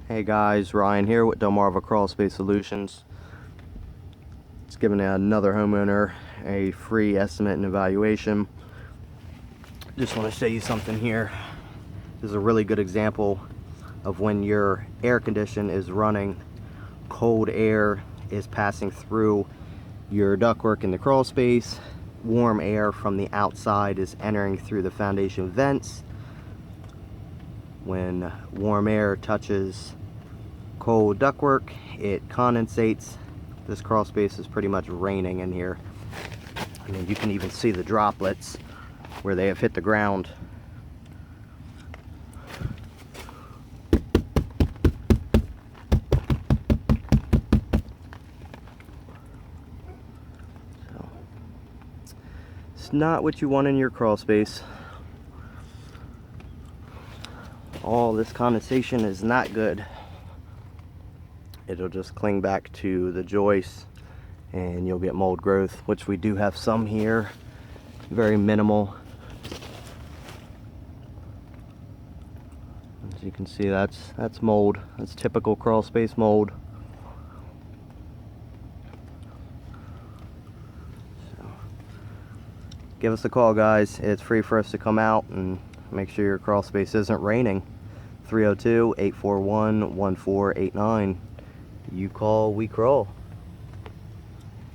Hey guys, Ryan here with Delmarva Crawl Space Solutions. It's giving another homeowner a free estimate and evaluation. Just want to show you something here. This is a really good example of when your air condition is running, cold air is passing through your ductwork in the crawl space, warm air from the outside is entering through the foundation vents. When warm air touches cold ductwork, it condensates. This crawl space is pretty much raining in here. I mean, you can even see the droplets where they have hit the ground. So, it's not what you want in your crawl space. All this condensation is not good. It'll just cling back to the joist and you'll get mold growth, which we do have some here, very minimal. As you can see, that's mold. That's typical crawl space mold. So, give us a call, guys. It's free for us to come out and make sure your crawl space isn't raining. 302-841-1489. You call, we crawl.